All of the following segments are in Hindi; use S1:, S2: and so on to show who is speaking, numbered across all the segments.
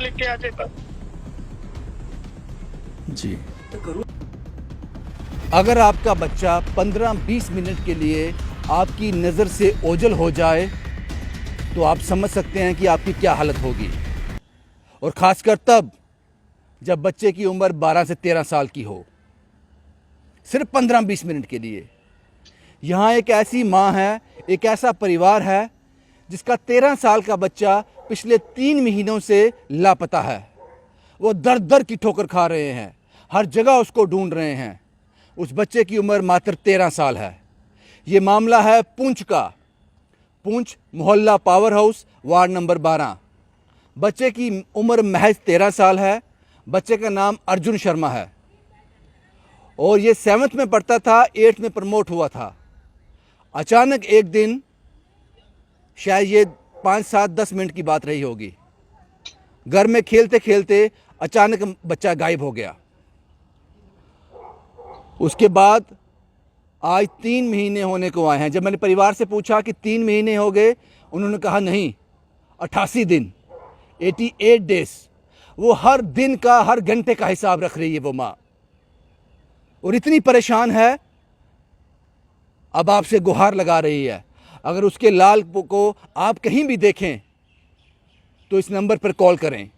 S1: लेके आ जाता।
S2: जी, अगर आपका बच्चा 15-20 मिनट के लिए आपकी नज़र से ओझल हो जाए तो आप समझ सकते हैं कि आपकी क्या हालत होगी, और ख़ासकर तब जब बच्चे की उम्र 12 से 13 साल की हो। सिर्फ 15-20 मिनट के लिए। यहाँ एक ऐसी माँ है, एक ऐसा परिवार है जिसका 13 साल का बच्चा पिछले 3 महीनों से लापता है। वो दर दर की ठोकर खा रहे हैं, हर जगह उसको ढूंढ रहे हैं। उस बच्चे की उम्र मात्र 13 साल है। ये मामला है पुंछ का, पुंछ मोहल्ला पावर हाउस, वार्ड नंबर 12। बच्चे की उम्र महज 13 साल है। बच्चे का नाम अर्जुन शर्मा है और ये 7th में पढ़ता था, 8th में प्रमोट हुआ था। अचानक एक दिन, शायद ये 5-7-10 मिनट की बात रही होगी, घर में खेलते खेलते अचानक बच्चा गायब हो गया। उसके बाद आज 3 महीने होने को आए हैं। जब मैंने परिवार से पूछा कि 3 महीने हो गए, उन्होंने कहा नहीं, 88 दिन, 88 डेज। वो हर दिन का, हर घंटे का हिसाब रख रही है वो माँ, और इतनी परेशान है, अब आपसे गुहार लगा रही है। अगर उसके लाल को आप कहीं भी देखें तो इस नंबर पर कॉल करें।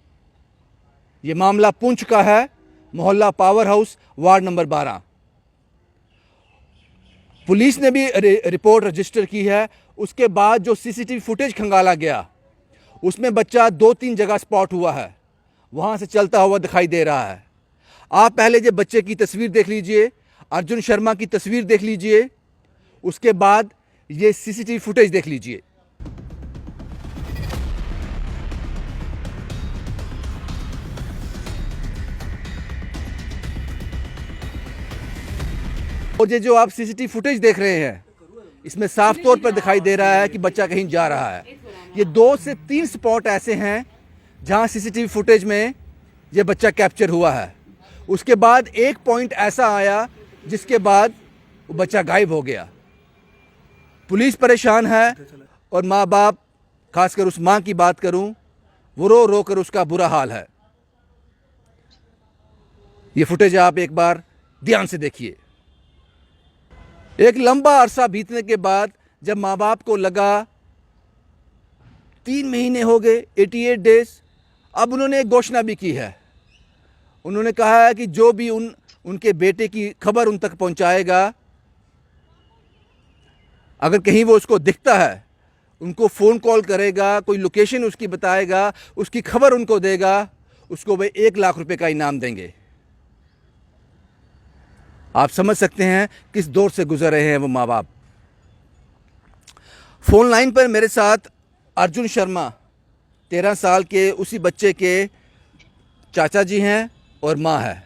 S2: ये मामला पुंछ का है, मोहल्ला power house, ward number 12। Police ने भी रिपोर्ट रजिस्टर की है। उसके बाद जो सीसीटीवी फुटेज खंगाला गया, उसमें बच्चा 2-3 जगह स्पॉट हुआ है, वहाँ से चलता हुआ दिखाई दे रहा है। आप पहले जो बच्चे की तस्वीर देख लीजिए, अर्जुन शर्मा की तस्वीर देख लीजिए, उसके बाद ये सीसीटीवी फुटेज देख लीजिए। और ये जो आप सीसीटीवी फुटेज देख रहे हैं, इसमें साफ तौर पर दिखाई दे रहा है कि बच्चा कहीं जा रहा है। ये 2 से 3 स्पॉट ऐसे हैं जहां सीसीटीवी फुटेज में ये बच्चा कैप्चर हुआ है। उसके बाद एक पॉइंट ऐसा आया जिसके बाद वो बच्चा गायब हो गया। पुलिस परेशान है और माँ बाप, खासकर उस माँ की बात करूं, वो रो रो कर उसका बुरा हाल है। ये फुटेज आप एक बार ध्यान से देखिए। एक लंबा अरसा बीतने के बाद जब माँ बाप को लगा 3 महीने हो गए, 88 डेज, अब उन्होंने एक घोषणा भी की है। उन्होंने कहा है कि जो भी उनके बेटे की खबर उन तक पहुंचाएगा, अगर कहीं वो उसको दिखता है, उनको फ़ोन कॉल करेगा, कोई लोकेशन उसकी बताएगा, उसकी खबर उनको देगा, उसको वे 1 लाख रुपए का इनाम देंगे। आप समझ सकते हैं किस दौर से गुजर रहे हैं वो माँ बाप। फ़ोन लाइन पर मेरे साथ अर्जुन शर्मा, 13 साल के उसी बच्चे के चाचा जी हैं और माँ है।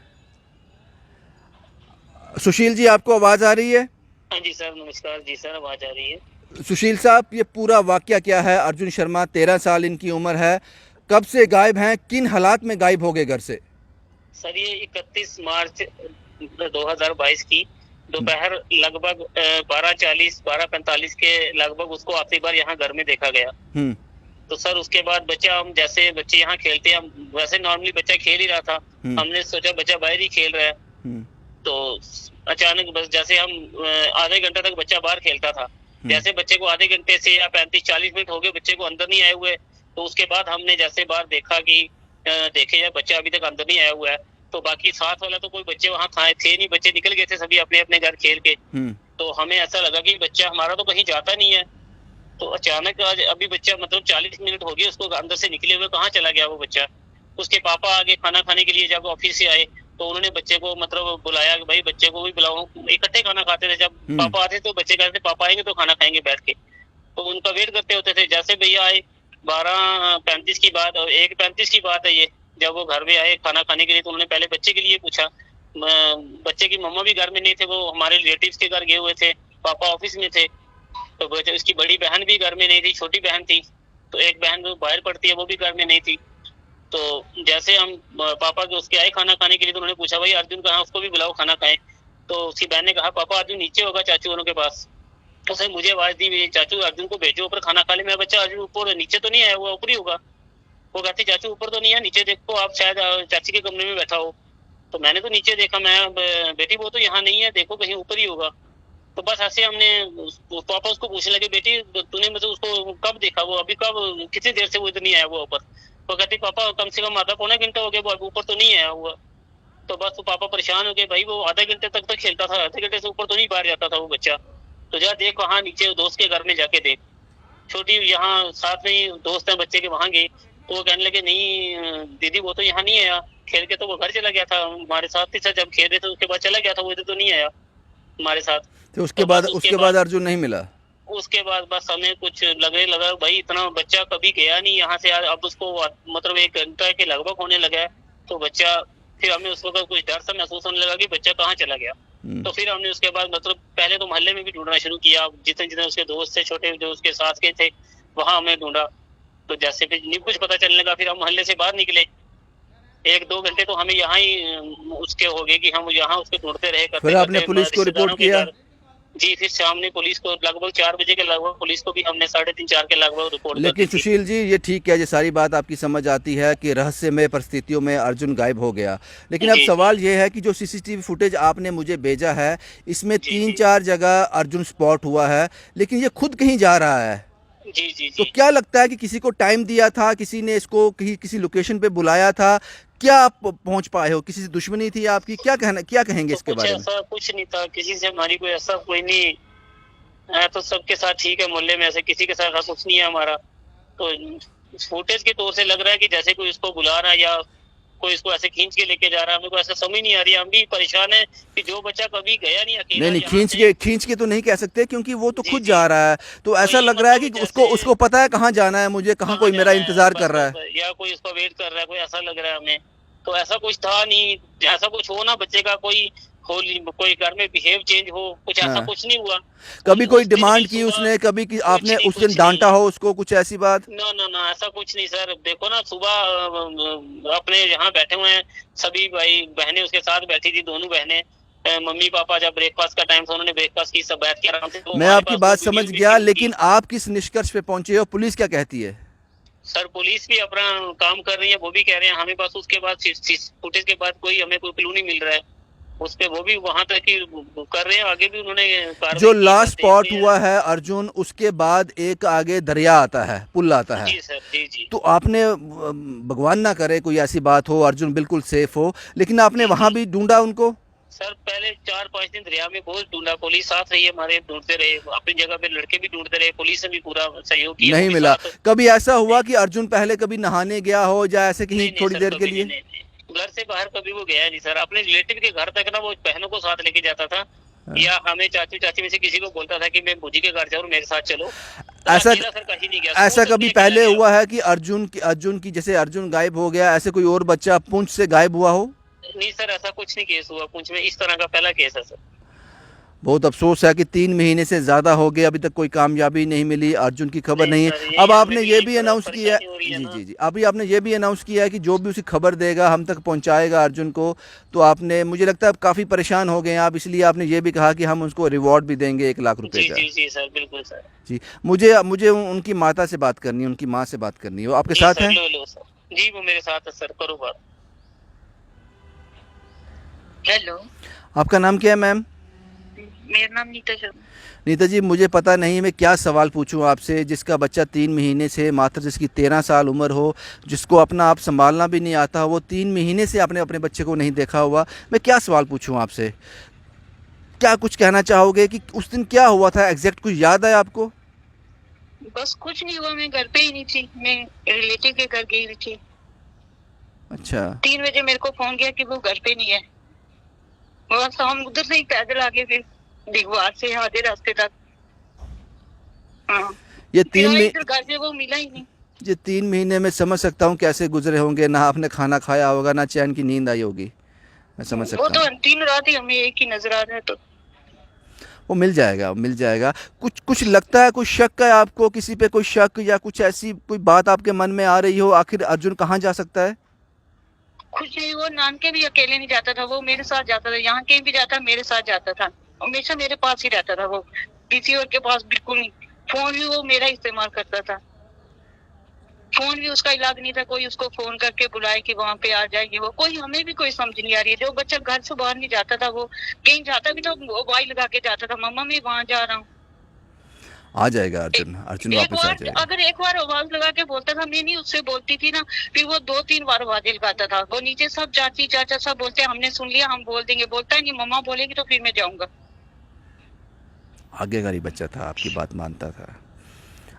S2: सुशील जी, आपको आवाज़ आ रही है?
S1: हाँ जी सर, नमस्कार जी सर, आवाज़ आ रही है।
S2: सुशील साहब, ये पूरा वाकया क्या है? अर्जुन शर्मा, 13 साल इनकी उम्र है, कब से गायब हैं, किन हालात में गायब हो गए घर से?
S1: सर ये 31 मार्च 2022 की दोपहर लगभग 12:40 12:45 के लगभग उसको आखिरी बार यहाँ घर में देखा गया। तो सर उसके बाद बच्चा, हम जैसे बच्चे यहाँ खेलते हैं, हम वैसे नॉर्मली बच्चा खेल ही रहा था, हमने सोचा बच्चा बाहर ही खेल रहा है। तो अचानक बस जैसे हम आधे घंटे तक बच्चा बाहर खेलता था, जैसे बच्चे को आधे घंटे से या 35-40 मिनट हो गए बच्चे को अंदर नहीं आए हुए, तो उसके बाद हमने जैसे बाहर देखा कि देखे यार बच्चा अभी तक अंदर नहीं आया हुआ है। तो बाकी साथ वाला तो कोई बच्चे वहाँ थे नहीं, बच्चे निकल गए थे सभी अपने अपने घर खेल के। तो हमें ऐसा लगा कि बच्चा हमारा तो कहीं जाता नहीं है। तो अचानक आज अभी बच्चा मतलब 40 मिनट हो गए उसको अंदर से निकले हुए, कहाँ चला गया वो बच्चा। उसके पापा आगे खाना खाने के लिए जब ऑफिस से आए तो उन्होंने बच्चे को मतलब बुलाया कि भाई बच्चे को भी बुलाओ। इकट्ठे खाना खाते थे, जब पापा आते तो बच्चे कहते पापा आएंगे तो खाना खाएंगे बैठ के, तो उनका वेट करते होते थे। जैसे भैया आए 12:35 की बात और 1:35 की बात है ये, जब वो घर में आए खाना खाने के लिए तो उन्होंने पहले बच्चे के लिए पूछा। बच्चे की मम्मा भी घर में नहीं थे, वो हमारे रिलेटिव्स के घर गए हुए थे, पापा ऑफिस में थे। तो उसकी बड़ी बहन भी घर में नहीं थी, छोटी बहन थी, तो एक बहन जो बाहर पढ़ती है वो भी घर में नहीं थी। तो जैसे हम पापा के उसके आए खाना खाने के लिए तो उन्होंने पूछा भाई अर्जुन कहाँ, उसको भी बुलाओ खाना खाएं। तो उसकी बहन ने कहा पापा अर्जुन नीचे होगा चाचू उनके पास। तो उसने मुझे आवाज दी चाचू अर्जुन को भेजो ऊपर खाना खा ले। मेरा बच्चा अर्जुन ऊपर नीचे तो नहीं आया हुआ, ऊपर ही होगा। वो कहती चाचू ऊपर तो नहीं है, नीचे देखो आप, शायद चाची के कमरे में बैठा हो। तो मैंने तो नीचे देखा, मैं बेटी वो तो यहाँ नहीं है, देखो कहीं ऊपर ही होगा। तो बस ऐसे हमने पापा उसको पूछने लगे, बेटी तूने मतलब उसको कब देखा, वो अभी कब कितनी देर से वो इधर नहीं आया वो ऊपर। तो कहती पापा कम से कम आधा पौना घंटा हो गया वो ऊपर तो नहीं आया हुआ। तो बस तो पापा परेशान हो गए, भाई वो आधे घंटे तक खेलता था, आधे घंटे से ऊपर तो नहीं बाहर जाता था वो बच्चा। तो जा देख वहाँ नीचे दोस्त के घर में जाके देख। छोटी यहाँ साथ में ही दोस्त है बच्चे के, वहां गई तो वो कहने लगे नहीं दीदी वो तो यहाँ नहीं आया, खेल के तो वो घर चला गया था, हमारे साथ ही था जब खेल रहे थे, उसके बाद चला गया था, वो इधर तो नहीं आया हमारे साथ।
S2: तो उसके बाद अर्जुन नहीं मिला।
S1: उसके बाद बस हमें कुछ लगने लगा भाई इतना बच्चा कभी गया नहीं यहाँ से, अब उसको मतलब 1 घंटा के लगभग होने लगा है। तो बच्चा फिर हमें उस वक्त कुछ डर सा महसूस होने लगा कि बच्चा कहाँ चला गया। तो फिर हमने उसके बाद मतलब पहले तो मोहल्ले में भी ढूंढना शुरू किया, जितने जितने उसके दोस्त थे छोटे जो उसके साथ के थे वहां हमने ढूंढा। तो जैसे फिर नहीं कुछ पता चलने लगा, फिर हम मोहल्ले से बाहर निकले। 1-2 घंटे तो हमें यहाँ ही उसके हो गए कि हम यहाँ उसको ढूंढते रहे करते।
S2: फिर आपने पुलिस को रिपोर्ट किया?
S1: जी, फिर शाम ने पुलिस को लगभग 4 बजे के लगभग पुलिस को भी हमने 3:30-4 के लगभग रिपोर्ट।
S2: लेकिन सुशील जी ये ठीक है, ये सारी बात आपकी समझ आती है कि रहस्यमय परिस्थितियों में अर्जुन गायब हो गया, लेकिन अब सवाल ये है कि जो सीसीटीवी फुटेज आपने मुझे भेजा है इसमें 3-4 जगह अर्जुन स्पॉट हुआ है, लेकिन ये खुद कहीं जा रहा है।
S1: जी।
S2: तो क्या लगता है कि किसी को टाइम दिया था, किसी ने इसको किसी लोकेशन पे बुलाया था, क्या आप पहुंच पाए हो, किसी से दुश्मनी थी आपकी, क्या कहेंगे
S1: तो
S2: इसके बारे में?
S1: ऐसा कुछ नहीं था, किसी से हमारी कोई ऐसा कोई नहीं है, तो सबके साथ ठीक है मोहल्ले में, ऐसे किसी के साथ कुछ नहीं है हमारा। तो फुटेज के तौर से लग रहा है कि जैसे कोई इसको बुला रहा है या कोई इसको ऐसे खींच के लेके जा रहा है, हमको ऐसा समझ नहीं आ रही है। हम भी परेशान है कि जो बच्चा कभी गया नहीं अकेला।
S2: नहीं खींच के तो नहीं कह सकते क्योंकि वो तो खुद जा रहा है, तो ऐसा लग रहा है कि उसको पता है कहाँ जाना है, मुझे कहाँ कोई मेरा इंतजार कर रहा है
S1: या कोई उसका वेट कर रहा है, कोई ऐसा लग रहा है हमें। तो ऐसा कुछ था नहीं, ऐसा कुछ हो ना बच्चे का कोई कोई घर में बिहेव चेंज हो, कुछ ऐसा कुछ नहीं हुआ।
S2: कभी कोई डिमांड की उसने, कभी कि आपने उस दिन डांटा हो उसको, कुछ ऐसी बात?
S1: ना ऐसा कुछ नहीं सर। देखो ना सुबह अपने यहाँ बैठे हुए हैं सभी भाई बहनें उसके साथ बैठी थी, दोनों बहनें, मम्मी पापा जब ब्रेकफास्ट का टाइम था उन्होंने ब्रेकफास्ट की, सब बैठ के आराम से।
S2: मैं आपकी बात समझ गया, लेकिन आप किस निष्कर्ष पे पहुंचे हो, पुलिस क्या कहती है?
S1: सर पुलिस भी अपना काम कर रही है, वो भी कह रहे हैं हमें बस उसके बाद फुटेज के बाद हमें कोई क्लू नहीं मिल रहा है उस पे, वो भी वहां तक ही कर रहे हैं। आगे भी उन्होंने
S2: जो लास्ट स्पॉट हुआ है अर्जुन, उसके बाद एक आगे दरिया आता है, पुल आता है।
S1: जी सर, जी।
S2: तो आपने, भगवान ना करे कोई ऐसी बात हो, अर्जुन बिल्कुल सेफ हो, लेकिन आपने वहां भी ढूंढा उनको?
S1: सर पहले 4-5 दिन दरिया में बहुत ढूंढा, पुलिस साथ रही है हमारे, ढूंढते रहे अपनी जगह पे, लड़के भी ढूंढते रहे, पुलिस ने भी पूरा सहयोग किया,
S2: नहीं मिला। कभी ऐसा हुआ कि अर्जुन पहले कभी नहाने गया हो या ऐसे कहीं थोड़ी देर के लिए?
S1: घर से बाहर कभी वो गया नहीं सर। अपने रिलेटिव के घर तक ना वो बहनों को साथ लेके जाता था, या हमें चाची में से किसी को बोलता था कि मैं भूजी के घर जाऊँ, मेरे साथ चलो।
S2: ऐसा कभी पहले हुआ है कि अर्जुन की जैसे अर्जुन गायब हो गया, ऐसे कोई और बच्चा पुंछ से गायब हुआ हो?
S1: नहीं सर, ऐसा कुछ नहीं केस हुआ पुंछ में, इस तरह का पहला केस है सर।
S2: बहुत अफसोस है कि 3 महीने से ज़्यादा हो गए, अभी तक कोई कामयाबी नहीं मिली, अर्जुन की खबर नहीं है। अब आपने ये भी अनाउंस किया, जी, अभी आपने ये भी अनाउंस किया है कि जो भी उसे खबर देगा हम तक पहुंचाएगा अर्जुन को। तो आपने, मुझे लगता है आप काफ़ी परेशान हो गए हैं आप, इसलिए आपने ये भी कहा कि हम उसको रिवॉर्ड भी देंगे 1 लाख रुपए का।
S1: जी सर, बिल्कुल सर।
S2: जी, मुझे उनकी माता से बात करनी है, उनकी माँ से बात करनी है, वो आपके साथ है?
S1: जी वो मेरे साथ है सर, करो बात।
S3: हेलो,
S2: आपका नाम क्या है मैम?
S3: मेरा नाम नीता शर्मा।
S2: नीता जी, मुझे पता नहीं मैं क्या सवाल पूछूं आपसे, जिसका बच्चा 3 महीने से, मात्र जिसकी 13 साल उम्र हो, जिसको अपना आप संभालना भी नहीं आता, वो 3 महीने से आपने अपने बच्चे को नहीं देखा हुआ, मैं क्या सवाल पूछूं आपसे? क्या कुछ कहना चाहोगे कि उस दिन क्या हुआ था एग्जैक्ट, कुछ याद है आपको?
S3: बस कुछ नहीं हुआ, मैं घर पे ही नहीं थी, मैं रिलेटिव के घर गई थी।
S2: अच्छा।
S3: 3 बजे मेरे को फोन किया कि वो घर पे नहीं है। बस हम उधर से ही पैदल आगे, फिर दिगवार से आधे रास्ते तक।
S2: ये 3 महीने
S3: घर से वो मिला ही नहीं।
S2: ये 3 महीने में समझ सकता हूँ कैसे गुजरे होंगे, ना आपने खाना खाया होगा, ना चैन की नींद आई होगी, मैं समझ सकता हूँ।
S3: वो तो 3 रात ही हमें एक ही नजर आ रहा है, तो
S2: वो मिल जाएगा। कुछ लगता है, कुछ शक है आपको, किसी पे कोई शक या कुछ ऐसी कोई बात आपके मन में आ रही हो, आखिर अर्जुन कहाँ जा सकता है?
S3: कुछ नहीं, वो नानके भी अकेले नहीं जाता था, वो मेरे साथ जाता था, यहाँ कहीं भी जाता मेरे साथ जाता था, हमेशा मेरे पास ही रहता था। वो किसी और के पास बिल्कुल नहीं, फोन भी वो मेरा इस्तेमाल करता था। फोन भी उसका इलाज नहीं था, कोई उसको फोन करके बुलाए कि वहाँ पे आ जाएगी वो, कोई हमें भी कोई समझ नहीं आ रही है। जो बच्चा घर से बाहर नहीं जाता था, वो कहीं जाता भी तो मोबाइल लगा के जाता था, मम्मा मैं वहाँ जा रहा हूँ।
S2: आ जाएगा अर्जुन, अर्जुन
S3: एक
S2: वापस आ
S3: बार
S2: जाएगा।
S3: अगर एक बार आवाज लगा के बोलता था, मैं नहीं उससे बोलती थी ना, फिर वो 2-3 बार आवाज लगाता था। वो नीचे सब चाची चाचा सब बोलते हमने सुन लिया, हम बोल देंगे, बोलता है नहीं मम्मा बोलेगी तो फिर मैं जाऊंगा।
S2: आज्ञाकारी बच्चा था, आपकी बात मानता था।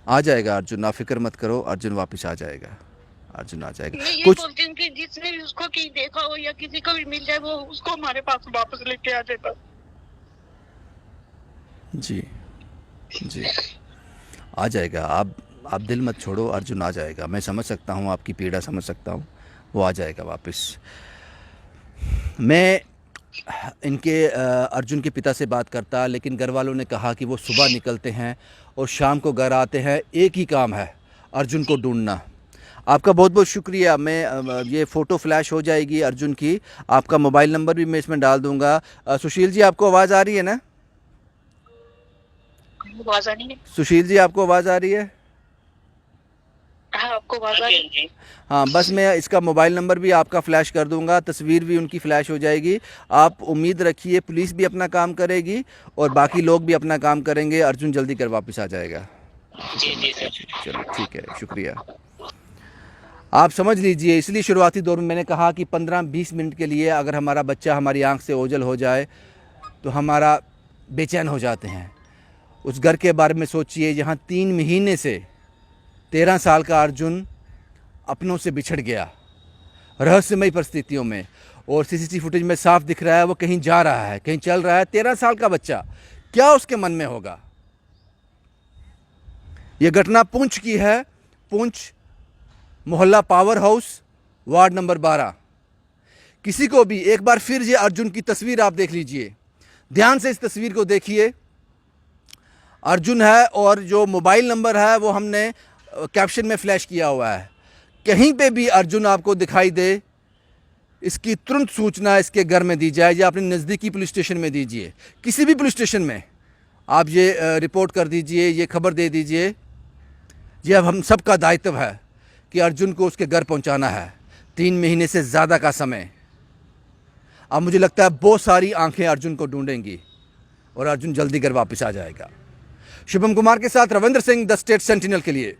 S2: आ जाएगा अर्जुन, आप फिक्र मत करो, अर्जुन वापस आ जाएगा, अर्जुन आ जाएगा।
S3: मैं ये
S2: कुछ
S3: बोलती हूँ कि जिसने भी उसको कहीं देखा हो या किसी को भी मिल जाए, वो उसको हमारे पास वापस लेके आ जाए बस।
S2: जी जी, आ जाएगा। आप दिल मत छोड़ो, अर्जुन आ जाएगा। मैं समझ सकता हूँ, आपकी पीड़ा समझ सकता हूँ, वो आ जाएगा वापस। मैं इनके अर्जुन के पिता से बात करता, लेकिन घर वालों ने कहा कि वो सुबह निकलते हैं और शाम को घर आते हैं, एक ही काम है अर्जुन को ढूंढना। आपका बहुत बहुत शुक्रिया। मैं ये फ़ोटो फ्लैश हो जाएगी अर्जुन की, आपका मोबाइल नंबर भी मैं इसमें डाल दूंगा। सुशील जी, आपको आवाज़ आ रही है ना?
S3: आवाज आ रही है?
S2: सुशील जी, आपको आवाज़ आ रही है?
S3: हाँ, आपको आवाज आ रही है?
S2: हाँ, बस मैं इसका मोबाइल नंबर भी आपका फ़्लैश कर दूंगा, तस्वीर भी उनकी फ़्लैश हो जाएगी। आप उम्मीद रखिए, पुलिस भी अपना काम करेगी और बाकी लोग भी अपना काम करेंगे। अर्जुन जल्दी कर वापस आ जाएगा।
S1: जी जी सर।
S2: चलो ठीक है, शुक्रिया। आप समझ लीजिए, इसलिए शुरुआती दौर में मैंने कहा कि 15-20 मिनट के लिए अगर हमारा बच्चा हमारी आंख से ओझल हो जाए तो हमारा बेचैन हो जाते हैं। उस घर के बारे में सोचिए जहाँ 3 महीने से 13 साल का अर्जुन अपनों से बिछड़ गया, रहस्यमय परिस्थितियों में, और सीसीटीवी फुटेज में साफ दिख रहा है वो कहीं जा रहा है, कहीं चल रहा है। 13 साल का बच्चा, क्या उसके मन में होगा? यह घटना पुंछ की है, पुंछ मोहल्ला पावर हाउस, वार्ड नंबर 12। किसी को भी एक बार फिर ये अर्जुन की तस्वीर आप देख लीजिए, ध्यान से इस तस्वीर को देखिए। अर्जुन है और जो मोबाइल नंबर है वो हमने कैप्शन में फ्लैश किया हुआ है। कहीं पे भी अर्जुन आपको दिखाई दे, इसकी तुरंत सूचना इसके घर में दी जाए या अपने नज़दीकी पुलिस स्टेशन में दीजिए। किसी भी पुलिस स्टेशन में आप ये रिपोर्ट कर दीजिए, ये खबर दे दीजिए। ये अब हम सब का दायित्व है कि अर्जुन को उसके घर पहुंचाना है। 3 महीने से ज़्यादा का समय। अब मुझे लगता है बहुत सारी आंखें अर्जुन को ढूंढेंगी और अर्जुन जल्दी घर वापस आ जाएगा। शुभम कुमार के साथ Ravindra Singh, the state sentinel के लिए।